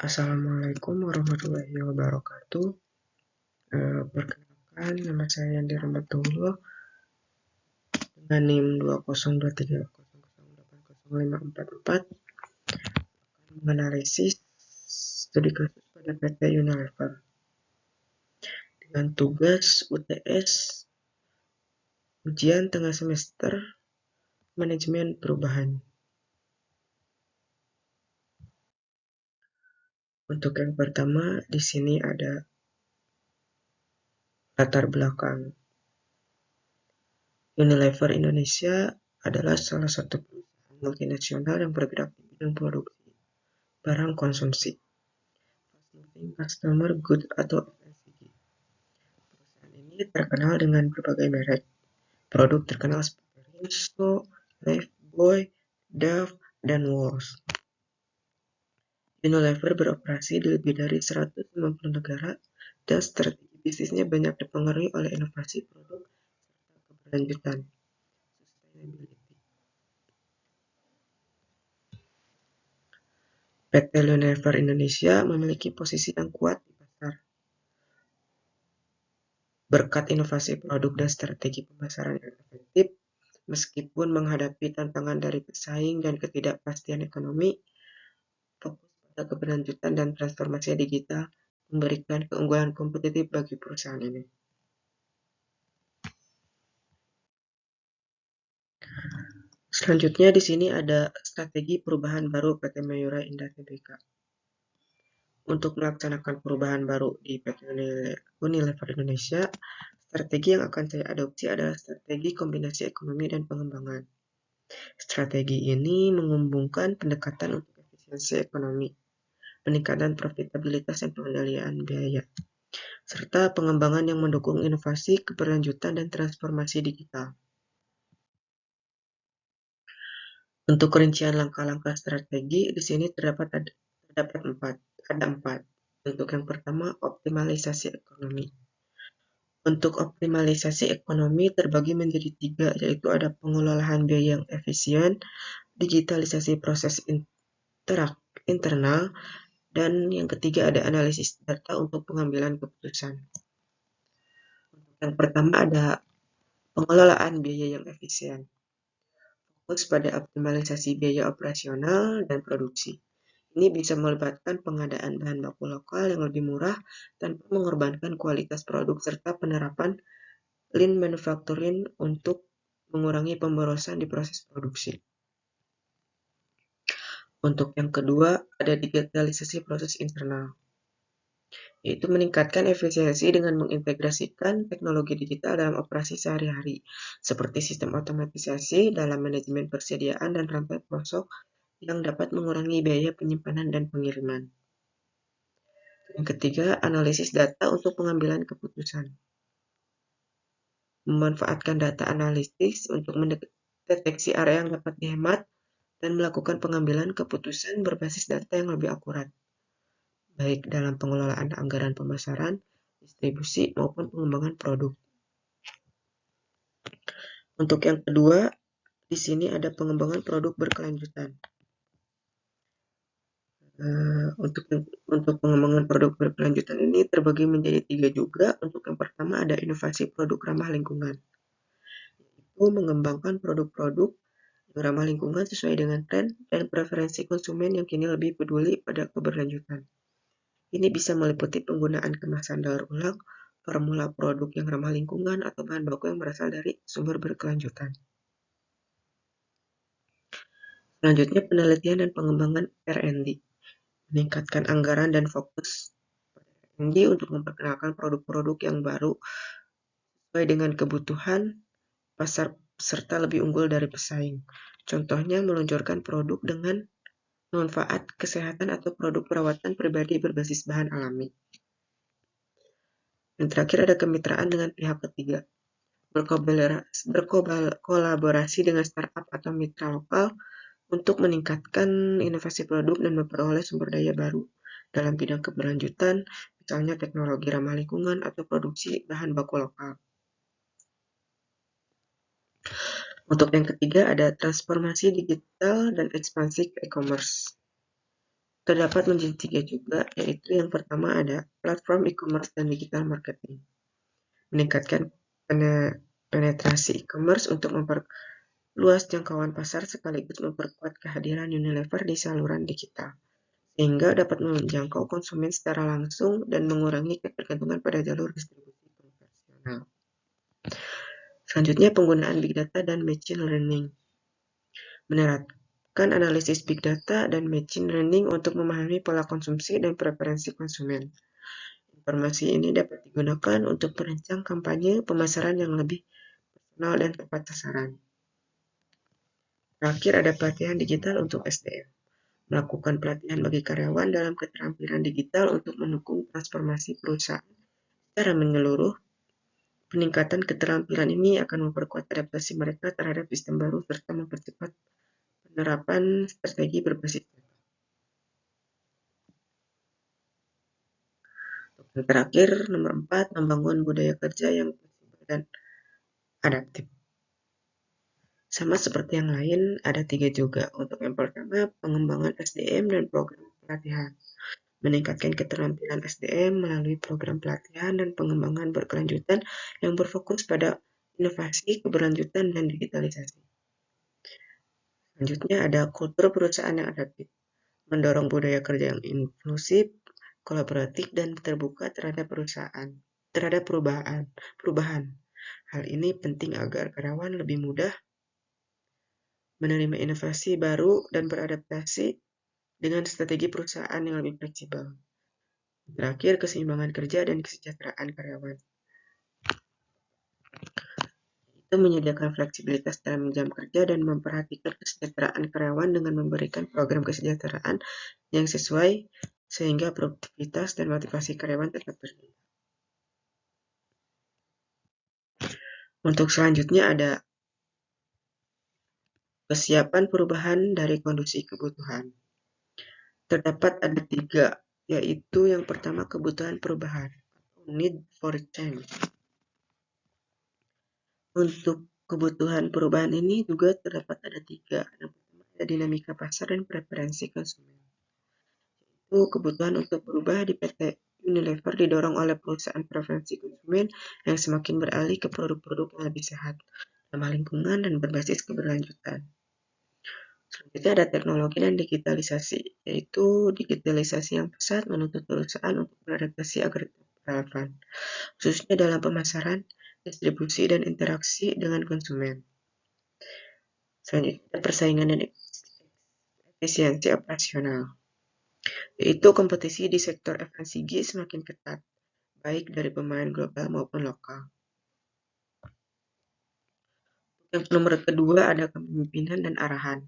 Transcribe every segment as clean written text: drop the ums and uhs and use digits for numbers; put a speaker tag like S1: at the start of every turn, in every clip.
S1: Assalamualaikum warahmatullahi wabarakatuh. Perkenalkan, nama saya Yandi Rahmatullah dengan NIM 20230080544 akan menganalisis studi kasus pada PT Unilever dengan tugas UTS ujian tengah semester manajemen perubahan. Untuk yang pertama, di sini ada latar belakang. Unilever Indonesia adalah salah satu perusahaan multinasional yang bergerak di bidang produksi barang konsumsi, fast moving consumer good atau FMCG. Perusahaan ini terkenal dengan berbagai merek produk terkenal seperti Rinso, Lifebuoy, Dove, dan Wall's. Unilever beroperasi di lebih dari 150 negara dan strategi bisnisnya banyak dipengaruhi oleh inovasi produk serta keberlanjutan sustainability. PT Unilever Indonesia memiliki posisi yang kuat di pasar berkat inovasi produk dan strategi pemasaran yang efektif. Meskipun menghadapi tantangan dari pesaing dan ketidakpastian ekonomi, fokus pada keberlanjutan dan transformasi digital memberikan keunggulan kompetitif bagi perusahaan ini. Selanjutnya di sini ada strategi perubahan baru PT Mayura Indah Tbk. Untuk melaksanakan perubahan baru di PT Unilever Indonesia, strategi yang akan saya adopsi adalah strategi kombinasi ekonomi dan pengembangan. Strategi ini menggabungkan pendekatan untuk efisiensi ekonomi, peningkatan profitabilitas dan pengendalian biaya, serta pengembangan yang mendukung inovasi, keberlanjutan, dan transformasi digital. Untuk rincian langkah-langkah strategi, di sini terdapat empat. Untuk yang pertama, optimalisasi ekonomi. Untuk optimalisasi ekonomi terbagi menjadi 3, yaitu ada pengelolaan biaya yang efisien, digitalisasi proses internal, dan yang ketiga ada analisis data untuk pengambilan keputusan. Yang pertama ada pengelolaan biaya yang efisien. Fokus pada optimalisasi biaya operasional dan produksi. Ini bisa melibatkan pengadaan bahan baku lokal yang lebih murah tanpa mengorbankan kualitas produk serta penerapan lean manufacturing untuk mengurangi pemborosan di proses produksi. Untuk yang kedua, ada digitalisasi proses internal, yaitu meningkatkan efisiensi dengan mengintegrasikan teknologi digital dalam operasi sehari-hari, seperti sistem otomatisasi dalam manajemen persediaan dan rantai pelosok yang dapat mengurangi biaya penyimpanan dan pengiriman. Yang ketiga, analisis data untuk pengambilan keputusan. Memanfaatkan data analitis untuk mendeteksi area yang dapat dihemat dan melakukan pengambilan keputusan berbasis data yang lebih akurat, baik dalam pengelolaan anggaran pemasaran, distribusi, maupun pengembangan produk. Untuk yang kedua, di sini ada pengembangan produk berkelanjutan. Untuk pengembangan produk berkelanjutan ini terbagi menjadi 3 juga. Untuk yang pertama ada inovasi produk ramah lingkungan. Itu mengembangkan produk-produk yang ramah lingkungan sesuai dengan tren dan preferensi konsumen yang kini lebih peduli pada keberlanjutan. Ini bisa meliputi penggunaan kemasan daur ulang, formula produk yang ramah lingkungan, atau bahan baku yang berasal dari sumber berkelanjutan. Selanjutnya penelitian dan pengembangan R&D. Meningkatkan anggaran dan fokus R&D untuk memperkenalkan produk-produk yang baru sesuai dengan kebutuhan pasar serta lebih unggul dari pesaing. Contohnya meluncurkan produk dengan manfaat kesehatan atau produk perawatan pribadi berbasis bahan alami. Yang terakhir ada kemitraan dengan pihak ketiga. Berkolaborasi dengan startup atau mitra lokal untuk meningkatkan inovasi produk dan memperoleh sumber daya baru dalam bidang keberlanjutan, misalnya teknologi ramah lingkungan atau produksi bahan baku lokal. Untuk yang ketiga ada transformasi digital dan ekspansi e-commerce. terdapat menjadi 3 juga, yaitu yang pertama ada platform e-commerce dan digital marketing. Meningkatkan penetrasi e-commerce untuk memperluas jangkauan pasar sekaligus memperkuat kehadiran Unilever di saluran digital, sehingga dapat menjangkau konsumen secara langsung dan mengurangi ketergantungan pada jalur distribusi konvensional. Selanjutnya, penggunaan big data dan machine learning. Menerapkan analisis big data dan machine learning untuk memahami pola konsumsi dan preferensi konsumen. Informasi ini dapat digunakan untuk merancang kampanye pemasaran yang lebih personal dan tepat sasaran. Terakhir, ada pelatihan digital untuk SDM. Melakukan pelatihan bagi karyawan dalam keterampilan digital untuk mendukung transformasi perusahaan secara menyeluruh. Peningkatan keterampilan ini akan memperkuat adaptasi mereka terhadap sistem baru serta mempercepat penerapan strategi berbasis data. Yang terakhir, nomor 4, membangun budaya kerja yang fleksibel dan adaptif. Sama seperti yang lain, ada 3 juga. Untuk yang pertama, pengembangan SDM dan program pelatihan. Meningkatkan keterampilan SDM melalui program pelatihan dan pengembangan berkelanjutan yang berfokus pada inovasi, keberlanjutan, dan digitalisasi. Selanjutnya ada kultur perusahaan yang adaptif. Mendorong budaya kerja yang inklusif, kolaboratif, dan terbuka terhadap perubahan. Hal ini penting agar karyawan lebih mudah menerima inovasi baru dan beradaptasi dengan strategi perusahaan yang lebih fleksibel. Terakhir, keseimbangan kerja dan kesejahteraan karyawan. Itu menyediakan fleksibilitas dalam jam kerja dan memperhatikan kesejahteraan karyawan dengan memberikan program kesejahteraan yang sesuai sehingga produktivitas dan motivasi karyawan tetap terjaga. Untuk selanjutnya ada kesiapan perubahan dari kondisi kebutuhan. Terdapat ada 3, yaitu yang pertama kebutuhan perubahan, need for change. Untuk kebutuhan perubahan ini juga terdapat ada 3. Yang pertama ada dinamika pasar dan preferensi konsumen. Itu kebutuhan untuk berubah di PT Unilever didorong oleh perusahaan preferensi konsumen yang semakin beralih ke produk-produk yang lebih sehat, ramah lingkungan, dan berbasis keberlanjutan. Selanjutnya ada teknologi dan digitalisasi, yaitu digitalisasi yang pesat menuntut perusahaan untuk beradaptasi agar tetap relevan, khususnya dalam pemasaran, distribusi, dan interaksi dengan konsumen. Selanjutnya persaingan dan efisiensi operasional, yaitu kompetisi di sektor FMCG semakin ketat, baik dari pemain global maupun lokal. Yang nomor kedua ada kepemimpinan dan arahan,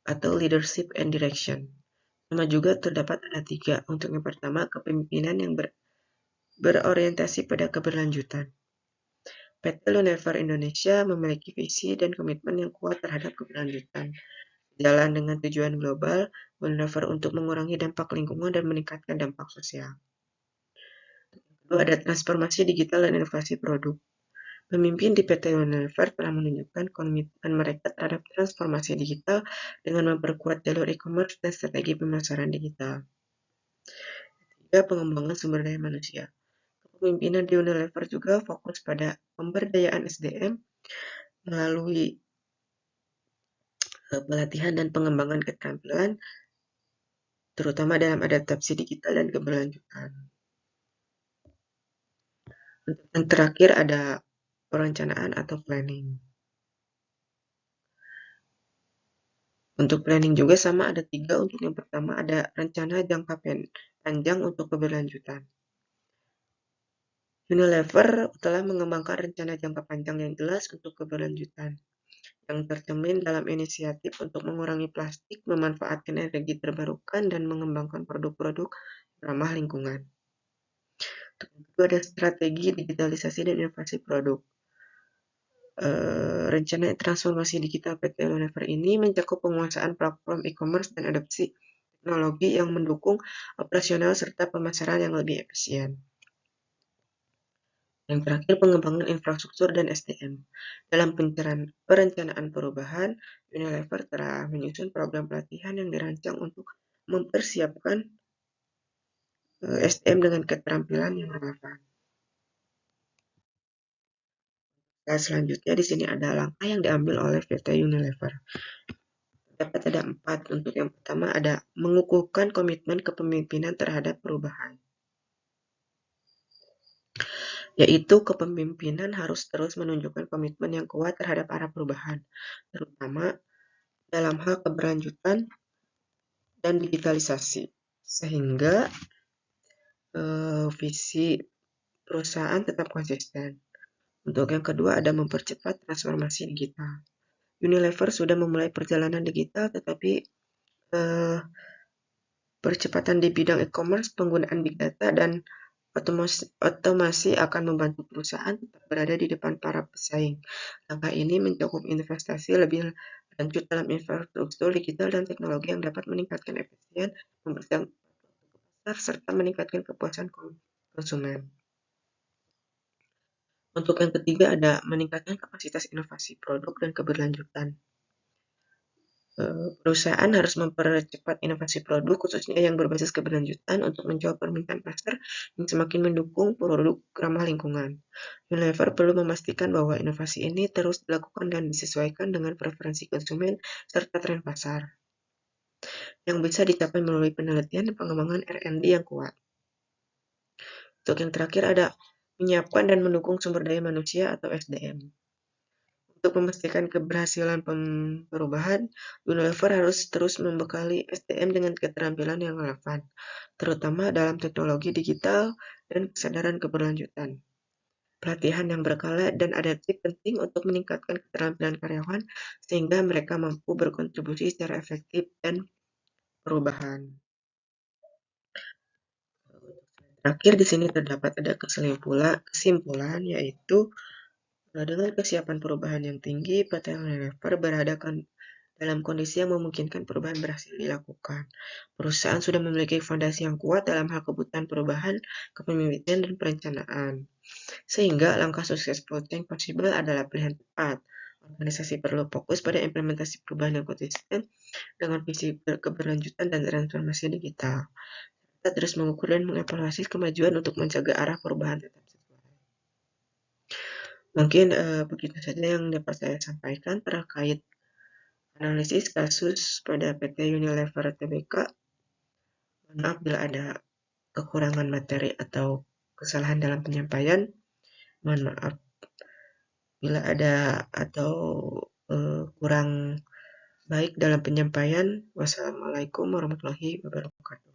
S1: atau leadership and direction. Sama juga terdapat ada 3. Untuk yang pertama, kepemimpinan yang berorientasi pada keberlanjutan. PT Unilever Indonesia memiliki visi dan komitmen yang kuat terhadap keberlanjutan. Jalan dengan tujuan global, Unilever untuk mengurangi dampak lingkungan dan meningkatkan dampak sosial. Kedua, ada transformasi digital dan inovasi produk. Pemimpin di PT Unilever telah menunjukkan komitmen mereka terhadap transformasi digital dengan memperkuat jalur e-commerce dan strategi pemasaran digital. Ketiga, pengembangan sumber daya manusia. Kepemimpinan di Unilever juga fokus pada pemberdayaan SDM melalui pelatihan dan pengembangan keterampilan, terutama dalam adaptasi digital dan keberlanjutan. Untuk yang terakhir ada perencanaan atau planning. Untuk planning juga sama ada 3. Untuk yang pertama ada rencana jangka panjang untuk keberlanjutan. Unilever telah mengembangkan rencana jangka panjang yang jelas untuk keberlanjutan, yang tercermin dalam inisiatif untuk mengurangi plastik, memanfaatkan energi terbarukan, dan mengembangkan produk-produk ramah lingkungan. Itu ada strategi digitalisasi dan inovasi produk. Rencana transformasi digital PT Unilever ini mencakup penguasaan platform e-commerce dan adopsi teknologi yang mendukung operasional serta pemasaran yang lebih efisien. Yang terakhir, pengembangan infrastruktur dan SDM. Dalam perencanaan perubahan, Unilever telah menyusun program pelatihan yang dirancang untuk mempersiapkan SDM dengan keterampilan yang relevan. Nah, selanjutnya di sini ada langkah yang diambil oleh PT Unilever. Dapat ada 4. Untuk yang pertama ada mengukuhkan komitmen kepemimpinan terhadap perubahan. Yaitu kepemimpinan harus terus menunjukkan komitmen yang kuat terhadap arah perubahan, terutama dalam hal keberlanjutan dan digitalisasi, sehingga visi perusahaan tetap konsisten. Untuk yang kedua ada mempercepat transformasi digital. Unilever sudah memulai perjalanan digital, tetapi percepatan di bidang e-commerce, penggunaan big data, dan otomasi akan membantu perusahaan tetap berada di depan para pesaing. Langkah ini mencakup investasi lebih lanjut dalam infrastruktur digital dan teknologi yang dapat meningkatkan efisien, mempersiapkan pasar, serta meningkatkan kepuasan konsumen. Untuk yang ketiga ada meningkatkan kapasitas inovasi produk dan keberlanjutan. Perusahaan harus mempercepat inovasi produk, khususnya yang berbasis keberlanjutan, untuk menjawab permintaan pasar yang semakin mendukung produk ramah lingkungan. Unilever perlu memastikan bahwa inovasi ini terus dilakukan dan disesuaikan dengan preferensi konsumen serta tren pasar, yang bisa dicapai melalui penelitian dan pengembangan R&D yang kuat. Untuk yang terakhir ada menyiapkan dan mendukung sumber daya manusia atau SDM. Untuk memastikan keberhasilan perubahan, Unilever harus terus membekali SDM dengan keterampilan yang relevan, terutama dalam teknologi digital dan kesadaran keberlanjutan. Pelatihan yang berkala dan adaptif penting untuk meningkatkan keterampilan karyawan sehingga mereka mampu berkontribusi secara efektif dan perubahan. Terakhir di sini terdapat ada kesimpulan yaitu dengan kesiapan perubahan yang tinggi, PT Unilever berada dalam kondisi yang memungkinkan perubahan berhasil dilakukan. Perusahaan sudah memiliki fondasi yang kuat dalam hal kebutuhan perubahan, kepemimpinan, dan perencanaan. Sehingga langkah sukses Floating Possible adalah pilihan tepat. Organisasi perlu fokus pada implementasi perubahan yang konsisten dengan visi keberlanjutan dan transformasi digital. Kita terus mengukur dan mengevaluasi kemajuan untuk menjaga arah perubahan tetap sesuai. Mungkin begitu saja yang dapat saya sampaikan terkait analisis kasus pada PT Unilever Tbk. Mohon maaf bila ada kekurangan materi atau kesalahan dalam penyampaian. Mohon maaf bila ada atau kurang baik dalam penyampaian. Wassalamualaikum warahmatullahi wabarakatuh.